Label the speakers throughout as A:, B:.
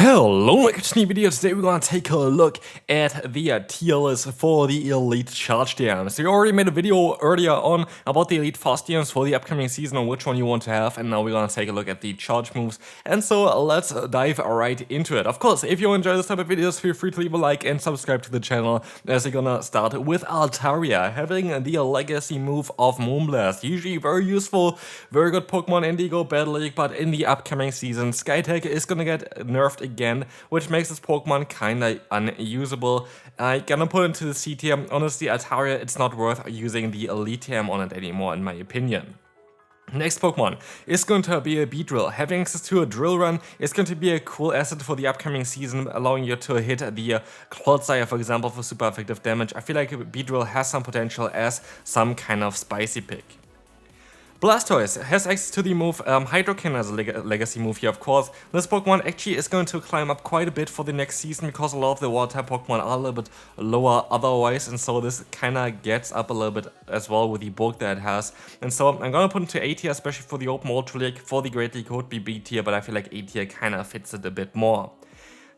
A: Hello, welcome to a new video. Today we're gonna take a look at the tier list for the elite charge DMs. We already made a video earlier on about the elite fast DMs for the upcoming season on which one you want to have, and now we're gonna take a look at the charge moves. And so let's dive right into it. Of course, if you enjoy this type of videos, feel free to leave a like and subscribe to the channel, as we're gonna start with Altaria, having the legacy move of Moonblast. Usually very useful, very good Pokemon in the Go Battle League, but in the upcoming season, Skytech is gonna get nerfed again, which makes this Pokemon kinda unusable. I'm gonna put it into the C tier. Honestly, Altaria, it's not worth using the Elite TM on it anymore, in my opinion. Next Pokemon is going to be a Beedrill. Having access to a Drill Run is going to be a cool asset for the upcoming season, allowing you to hit the Clodsire, for example, for super effective damage. I feel like Beedrill has some potential as some kind of spicy pick. Blastoise has access to the move Hydrokin as a legacy move here, of course. This Pokemon actually is going to climb up quite a bit for the next season because a lot of the water type Pokemon are a little bit lower otherwise, and so this kinda gets up a little bit as well with the bulk that it has. And so I'm gonna put it to A tier, especially for the Open Ultra League. For the Great League would be B tier, but I feel like A tier kinda fits it a bit more.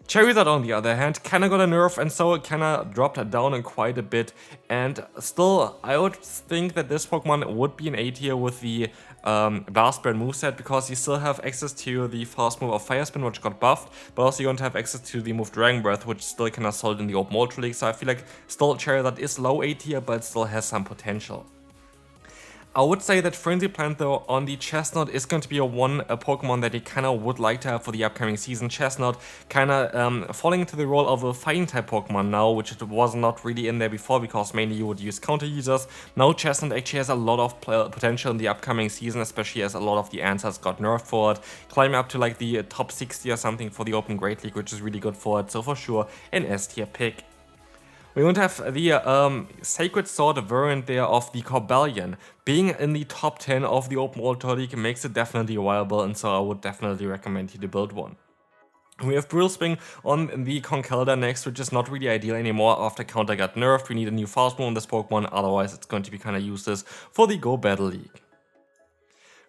A: Charizard, on the other hand, kinda got a nerf, and so it kinda dropped down quite a bit. And still, I would think that this Pokemon would be an A tier with the Blast Burn moveset, because you still have access to the fast move of Fire Spin, which got buffed, but also you're going to have access to the move Dragon Breath, which still kinda sold in the Open Ultra League. So I feel like still Charizard is low A tier, but still has some potential. I would say that Frenzy Plant, though, on the Chestnut is going to be a Pokemon that you kind of would like to have for the upcoming season. Chestnut kind of falling into the role of a fighting type Pokemon now, which it was not really in there before because mainly you would use counter users. Now Chestnut actually has a lot of potential in the upcoming season, especially as a lot of the answers got nerfed for it, climbing up to like the top 60 or something for the Open Great League, which is really good for it. So for sure, an S tier pick. We want to have the Sacred Sword variant there of the Corbellion. Being in the top 10 of the Open Ultra League makes it definitely viable, and so I would definitely recommend you to build one. We have Brill Swing on the Conkeldurr next, which is not really ideal anymore after Counter got nerfed. We need a new fast move on this Pokemon, otherwise it's going to be kind of useless for the Go Battle League.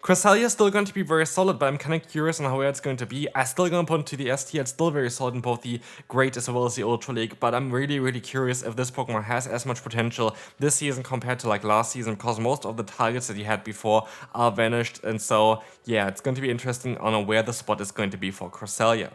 A: Cresselia is still going to be very solid, but I'm kind of curious on how it's going to be. I'm still going to put it to the S tier. It's still very solid in both the Great as well as the Ultra League, but I'm really curious if this Pokemon has as much potential this season compared to like last season, because most of the targets that he had before are vanished, and so yeah, it's going to be interesting on where the spot is going to be for Cresselia.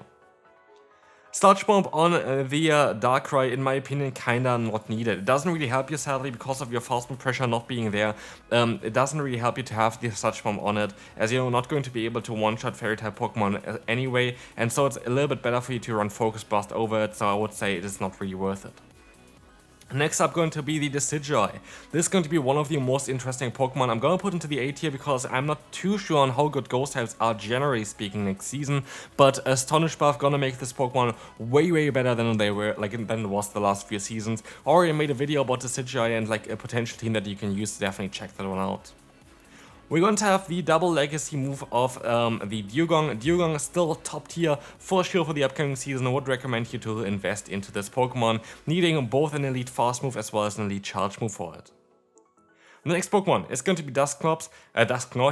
A: Sludge Bomb on the Darkrai, in my opinion, kinda not needed. It doesn't really help you, sadly, because of your fast move pressure not being there. It doesn't really help you to have the Sludge Bomb on it, as you're not going to be able to one-shot Fairy-type Pokemon anyway, and so it's a little bit better for you to run Focus Blast over it, so I would say it is not really worth it. Next up going to be the Decidueye. This is going to be one of the most interesting Pokemon. I'm going to put into the A tier because I'm not too sure on how good Ghost types are generally speaking next season, but Astonish Buff gonna make this Pokemon way better than they were, than it was the last few seasons. Already made a video about Decidueye and like a potential team that you can use, definitely check that one out. We're going to have the double legacy move of the Dewgong. Dewgong is still top tier for sure for the upcoming season. I would recommend you to invest into this Pokemon, needing both an elite fast move as well as an elite charge move for it. The next Pokemon is going to be Dusknoir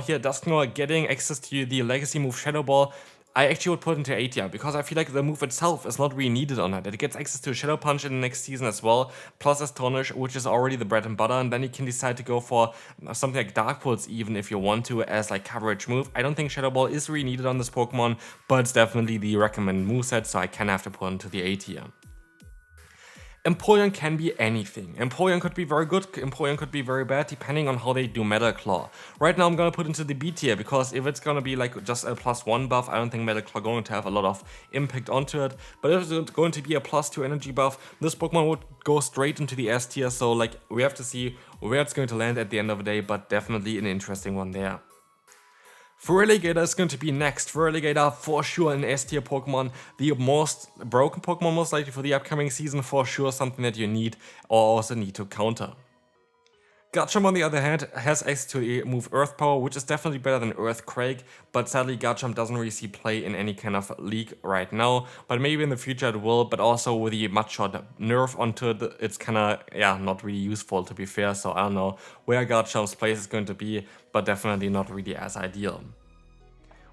A: here. Dusknoir getting access to the legacy move Shadow Ball. I actually would put into A tier because I feel like the move itself is not really needed on it. It gets access to Shadow Punch in the next season as well, plus Astonish, which is already the bread and butter, and then you can decide to go for something like Dark Pulse even if you want to as like coverage move. I don't think Shadow Ball is really needed on this Pokemon, but it's definitely the recommended moveset, so I can have to put into the A tier. Empoleon can be anything. Empoleon could be very good, Empoleon could be very bad, depending on how they do Metal Claw. Right now I'm gonna put into the B tier, because if it's gonna be like just a +1 buff, I don't think Metal Claw going to have a lot of impact onto it. But if it's going to be a +2 energy buff, this Pokemon would go straight into the S tier, so like we have to see where it's going to land at the end of the day, but definitely an interesting one there. Feraligatr is going to be next. Feraligatr for sure an S tier Pokemon, the most broken Pokemon most likely for the upcoming season, for sure something that you need or also need to counter. Garchomp, on the other hand, has access to the move Earth Power, which is definitely better than Earthquake, but sadly Garchomp doesn't really see play in any kind of league right now, but maybe in the future it will, but also with the Mudshot nerf onto it, it's kinda, yeah, not really useful to be fair, so I don't know where Garchomp's place is going to be, but definitely not really as ideal.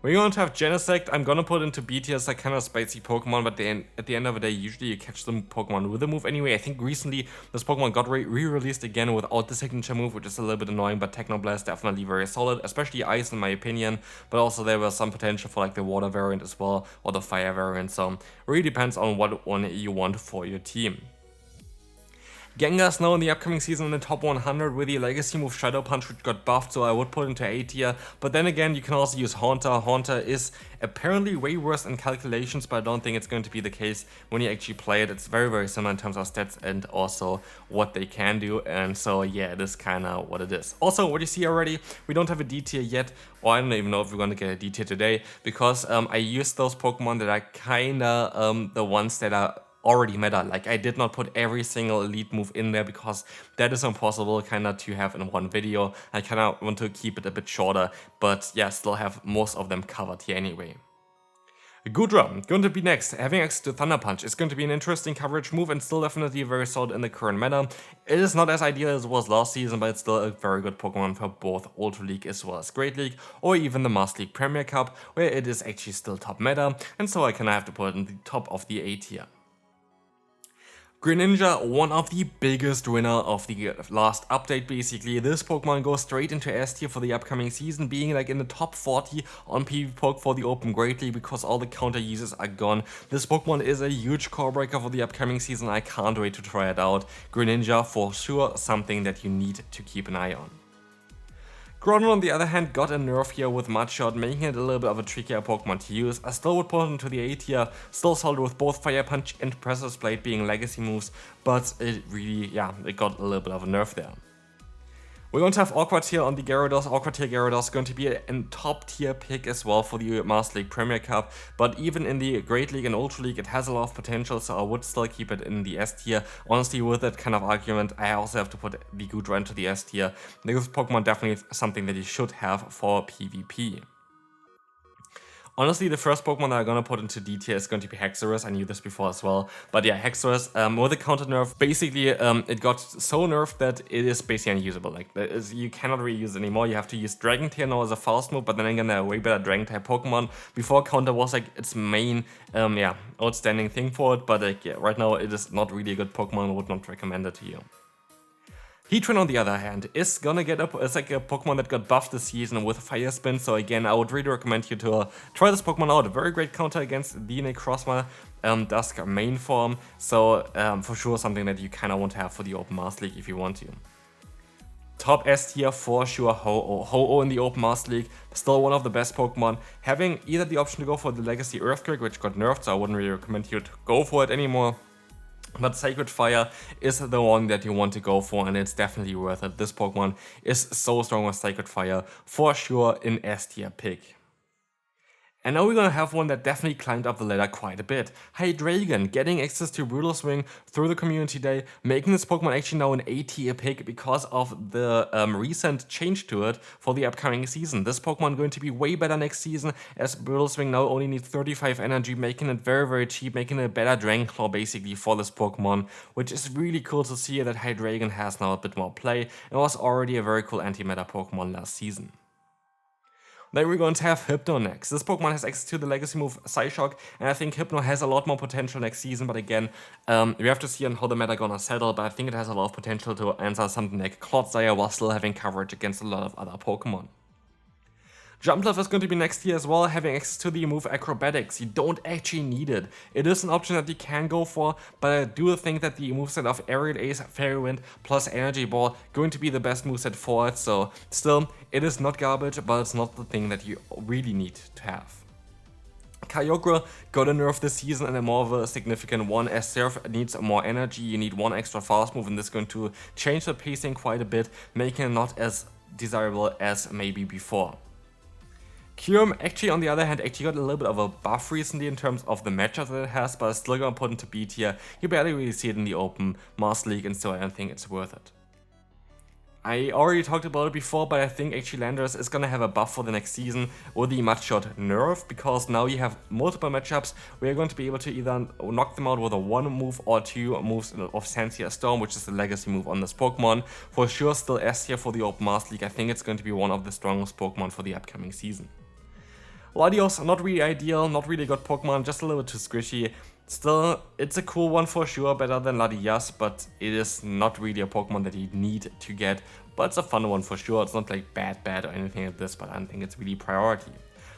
A: We're going to have Genesect. I'm gonna put into B tier as a kind of spicy Pokemon, but then at the end of the day, usually you catch them Pokemon with a move anyway. I think recently this Pokemon got re-released again without the signature move, which is a little bit annoying, but Technoblast definitely very solid, especially Ice in my opinion, but also there was some potential for like the Water variant as well, or the Fire variant, so really depends on what one you want for your team. Gengar's now in the upcoming season in the top 100 with the legacy move Shadow Punch, which got buffed, so I would put into A tier. But then again, you can also use Haunter. Haunter is apparently way worse in calculations, but I don't think it's going to be the case when you actually play it. It's very, very similar in terms of stats and also what they can do. And so, yeah, it is kind of what it is. Also, what you see already, we don't have a D tier yet, or I don't even know if we're going to get a D tier today, because I used those Pokemon that are kind of the ones that are already meta. Like, I did not put every single elite move in there because that is impossible kind of to have in one video. I kind of want to keep it a bit shorter, but yeah, still have most of them covered here anyway. Goodra, going to be next. Having access to Thunder Punch is going to be an interesting coverage move and still definitely very solid in the current meta. It is not as ideal as it was last season, but it's still a very good Pokemon for both Ultra League as well as Great League, or even the Master League Premier Cup, where it is actually still top meta, and so I kind of have to put it in the top of the A tier. Greninja, one of the biggest winner of the last update basically. This Pokemon goes straight into S tier for the upcoming season, being like in the top 40 on PvPoke for the Open Great League because all the counter users are gone. This Pokemon is a huge core breaker for the upcoming season. I can't wait to try it out. Greninja for sure something that you need to keep an eye on. Groudon on the other hand got a nerf here with Mudshot, making it a little bit of a trickier Pokemon to use. I still would put it into the A tier, still solid with both Fire Punch and Pressure's Blade being legacy moves, but it really, yeah, it got a little bit of a nerf there. We're going to have Aqua Tier on the Gyarados. Aqua Tier Gyarados is going to be a top tier pick as well for the Master League Premier Cup, but even in the Great League and Ultra League it has a lot of potential, so I would still keep it in the S tier. Honestly, with that kind of argument, I also have to put the Goodra into the S tier. This Pokemon definitely something that you should have for PvP. Honestly, the first Pokemon that I'm gonna put into D tier is going to be Hexorus. I knew this before as well. But yeah, Hexorus, with a counter nerf, basically it got so nerfed that it is basically unusable. Like, you cannot really use it anymore. You have to use Dragon Tail now as a fast move, but then again, there are way better Dragon type Pokemon. Before, counter was like its main, outstanding thing for it. But like, yeah, right now it is not really a good Pokemon. I would not recommend it to you. Heatran on the other hand is gonna get up, it's like a Pokemon that got buffed this season with Fire Spin, so again I would really recommend you to try this Pokemon out. A very great counter against the Necrozma Dusk main form, so for sure something that you kinda want to have for the Open Master League if you want to. Top S tier for sure, Ho-Oh. Ho-Oh in the Open Master League, still one of the best Pokemon. Having either the option to go for the Legacy Earthquake, which got nerfed, so I wouldn't really recommend you to go for it anymore. But Sacred Fire is the one that you want to go for, and it's definitely worth it. This Pokemon is so strong with Sacred Fire, for sure an S tier pick. And now we're gonna have one that definitely climbed up the ladder quite a bit. Hydreigon, getting access to Brutal Swing through the community day, making this Pokemon actually now an A tier pick because of the recent change to it for the upcoming season. This Pokemon going to be way better next season, as Brutal Swing now only needs 35 energy, making it very, very cheap, making it a better Dragon Claw basically for this Pokemon, which is really cool to see that Hydreigon has now a bit more play, and was already a very cool anti-meta Pokemon last season. Then we're going to have Hypno next. This Pokemon has access to the legacy move Psyshock, and I think Hypno has a lot more potential next season, but again, we have to see on how the meta gonna settle, but I think it has a lot of potential to answer something like Clodsire while still having coverage against a lot of other Pokemon. Jumpluff is going to be next here as well, having access to the move Acrobatics. You don't actually need it. It is an option that you can go for, but I do think that the moveset of Aerial Ace, Fairy Wind plus Energy Ball going to be the best moveset for it, so still, it is not garbage, but it's not the thing that you really need to have. Kyogre got a nerf this season, and a more of a significant one, as Surf needs more energy. You need one extra fast move, and this is going to change the pacing quite a bit, making it not as desirable as maybe before. Kyurem actually, on the other hand, actually got a little bit of a buff recently in terms of the matchup that it has, but it's still gonna put into B tier. You barely really see it in the Open Master League, and so I don't think it's worth it. I already talked about it before, but I think actually Landorus is gonna have a buff for the next season with the Mudshot nerf, because now you have multiple matchups where you're going to be able to either knock them out with a 1 move or 2 moves of Sancia Storm, which is the legacy move on this Pokemon. For sure still S tier for the Open Master League. I think it's going to be one of the strongest Pokemon for the upcoming season. Latios, not really ideal, not really good Pokemon, just a little bit too squishy. Still, it's a cool one for sure, better than Latias, but it is not really a Pokemon that you need to get. But it's a fun one for sure. It's not like bad or anything like this, but I don't think it's really priority.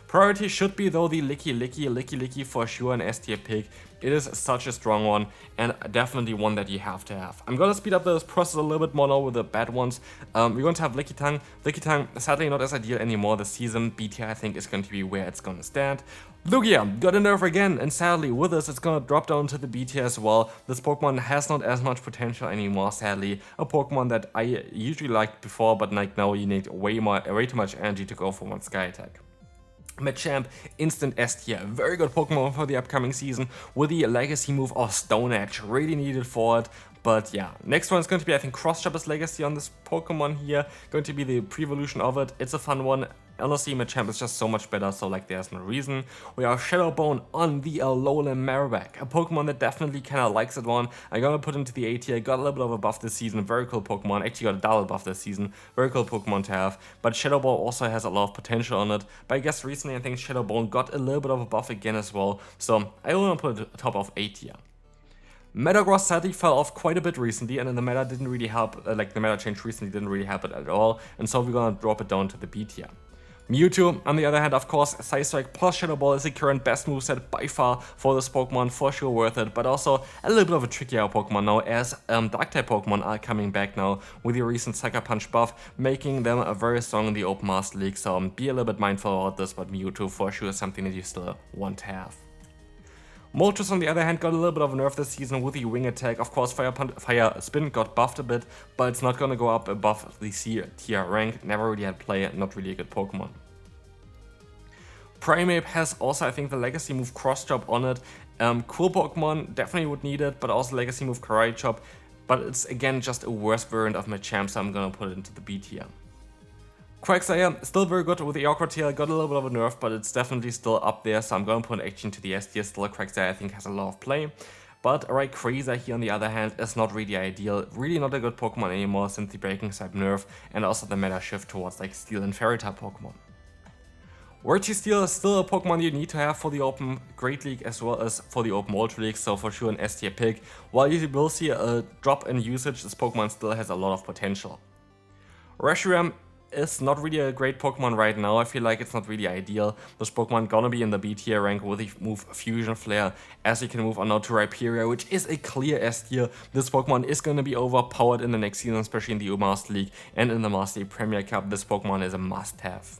A: Priority should be though the Licky for sure, an S tier pick. It is such a strong one and definitely one that you have to have. I'm gonna speed up this process a little bit more now with the bad ones. We're going to have Lickitung. Lickitung sadly not as ideal anymore this season. B tier I think is going to be where it's gonna stand. Lugia got a nerf again, and sadly with this it's gonna drop down to the B tier as well. This Pokemon has not as much potential anymore, sadly. A Pokemon that I usually liked before, but like now you need way too much energy to go for one Sky Attack. Machamp, instant S tier, very good Pokemon for the upcoming season with the legacy move of Stone Edge, really needed for it. But yeah, next one is going to be I think Cross Chopper's legacy on this Pokemon here, going to be the pre-evolution of it. It's a fun one. Honestly, Machamp is just so much better, so like there's no reason. We have Shadow Bone on the Alolan Marowak, a Pokemon that definitely kinda likes it one. I'm gonna put into the A tier, got a little bit of a buff this season, very cool Pokemon, actually got a double buff this season, very cool Pokemon to have. But Shadow Bone also has a lot of potential on it, but I guess recently I think Shadow Bone got a little bit of a buff again as well, so I wanna put it top of A tier. Metagross sadly fell off quite a bit recently, and then the meta didn't really help, the meta change recently didn't really help it at all, and so we're gonna drop it down to the B tier. Mewtwo, on the other hand, of course, Side Strike plus Shadow Ball is the current best moveset by far for this Pokemon, for sure worth it, but also a little bit of a trickier Pokemon now, as Dark-type Pokemon are coming back now with the recent Sucker Punch buff, making them very strong in the Open Master League, so be a little bit mindful about this, but Mewtwo for sure is something that you still want to have. Moltres, on the other hand, got a little bit of a nerf this season with the Wing Attack. Of course, Fire Spin got buffed a bit, but it's not gonna go up above the C tier rank. Never really had play, not really a good Pokemon. Primeape has also, I think, the Legacy move Cross Chop on it. Cool Pokemon, definitely would need it, but also Legacy move Karate Chop. But it's, again, just a worse variant of Machamp, so I'm gonna put it into the B tier. Quagsire, still very good with the Aqua Tail, got a little bit of a nerf, but it's definitely still up there, so I'm going to put an action to the S tier. Still, Quagsire I think has a lot of play. But Rayquaza here on the other hand is not really ideal, really not a good Pokemon anymore since the Breaking Type nerf and also the meta shift towards like Steel and Fairy type Pokemon. Steel is still a Pokemon you need to have for the Open Great League as well as for the Open Ultra League, so for sure an S tier pick. While you will see a drop in usage, this Pokemon still has a lot of potential. Reshiram is not really a great Pokemon right now. I feel like it's not really ideal. This Pokemon gonna be in the B tier rank with the move Fusion Flare, as you can move on now to Rhyperior, which is a clear S tier. This Pokemon is gonna be overpowered in the next season, especially in the Master League and in the Master League Premier Cup. This Pokemon is a must-have.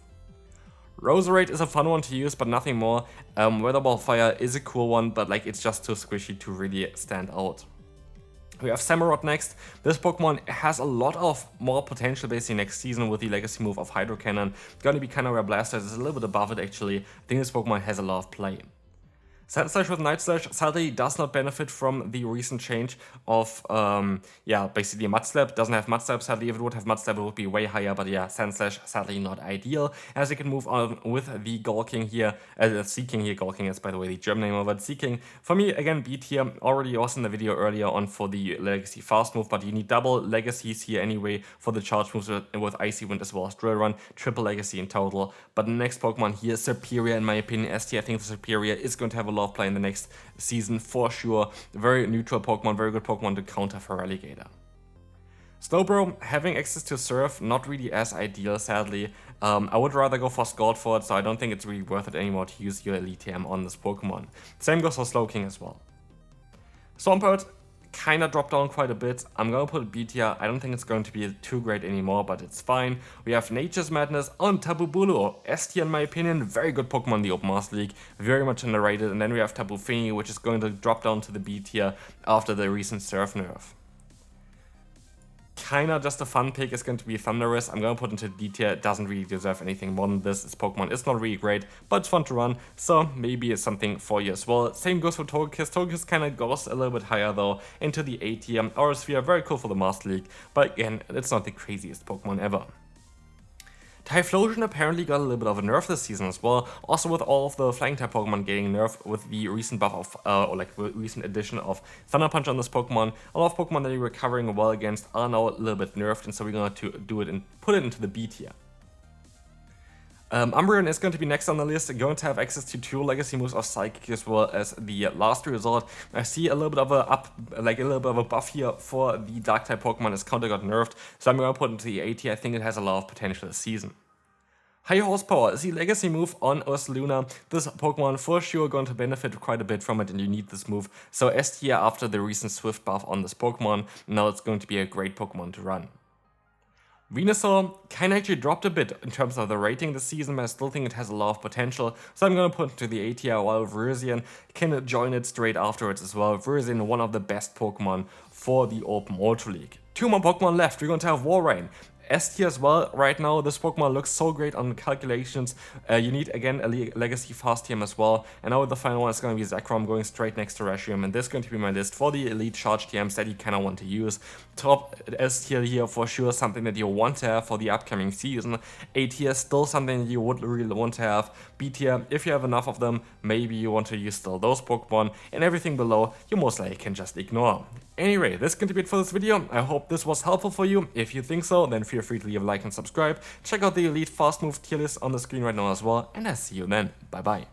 A: Roserade is a fun one to use, but nothing more. Weather Ball Fire is a cool one, but like it's just too squishy to really stand out. We have Samurott next. This Pokemon has a lot of more potential basically next season with the Legacy move of Hydro Cannon. Gonna be kind of where Blastoise is a little bit above it actually. I think this Pokemon has a lot of play. Sandslash with Night Slash sadly does not benefit from the recent change of, basically Mud Slap. Doesn't have Mud Slap, sadly. If it would have Mud Slap, it would be way higher, but yeah, Sandslash sadly not ideal. As you can move on with the Gulking here, Seeking here, Gulking is by the way the German name of it. Seeking, for me, again, B tier, already was in the video earlier on for the Legacy Fast move, but you need double Legacies here anyway for the charge moves with Icy Wind as well as Drill Run, triple Legacy in total. But the next Pokemon here, Serperior, in my opinion, S tier, I think the Serperior is going to have a lot of play in the next season for sure. Very neutral Pokemon, very good Pokemon to counter for Alligator. Slowbro, having access to Surf, not really as ideal, sadly. I would rather go for Scald for it, so I don't think it's really worth it anymore to use your Elite TM on this Pokemon. Same goes for Slowking as well. Swampert kinda dropped down quite a bit. I'm gonna put it B tier. I don't think it's going to be too great anymore, but it's fine. We have Nature's Madness on Tapu Bulu. S tier in my opinion, very good Pokemon in the Open Master League, very much underrated. And then we have Tapu Fini, which is going to drop down to the B tier after the recent Surf nerf. Kinda just a fun pick is going to be Thundurus. I'm gonna put into D tier. It doesn't really deserve anything more than this. This Pokemon is not really great, but it's fun to run, so maybe it's something for you as well. Same goes for Togekiss. Togekiss kinda goes a little bit higher though, into the A tier. Aura Sphere, very cool for the Master League, but again, it's not the craziest Pokemon ever. Typhlosion apparently got a little bit of a nerf this season as well, also with all of the flying type Pokemon getting nerfed with the recent buff of, recent addition of Thunder Punch on this Pokemon. A lot of Pokemon that you're recovering well against are now a little bit nerfed, and so we're going to do it and put it into the B tier. Umbreon is going to be next on the list, going to have access to 2 legacy moves of Psychic as well as the last resort. I see a little bit of a buff here for the Dark type Pokemon as Counter got nerfed, so I'm going to put it into the A tier. I think it has a lot of potential this season. High Horsepower is the legacy move on Ursaluna. This Pokemon for sure going to benefit quite a bit from it, and you need this move. So S tier after the recent Swift buff on this Pokemon, now it's going to be a great Pokemon to run. Venusaur kinda actually dropped a bit in terms of the rating this season, but I still think it has a lot of potential, so I'm gonna put it to the A tier, while Virizion can join it straight afterwards as well. Virizion, one of the best Pokemon for the Open Ultra League. 2 more Pokemon left, we're going to have Walrein. S tier as well. Right now this Pokemon looks so great on calculations. You need again a legacy fast TM as well, and now the final one is going to be Zekrom, going straight next to Reshiram, and this is going to be my list for the elite charge TMs that you kind of want to use. Top S tier here for sure, something that you want to have for the upcoming season. A tier still something that you would really want to have. B tier, if you have enough of them, maybe you want to use still those Pokemon, and everything below you most likely can just ignore. Anyway, this is going to be it for this video. I hope this was helpful for you. If you think so, then feel free to leave a like and subscribe. Check out the elite fast move tier list on the screen right now as well, and I'll see you then. Bye bye.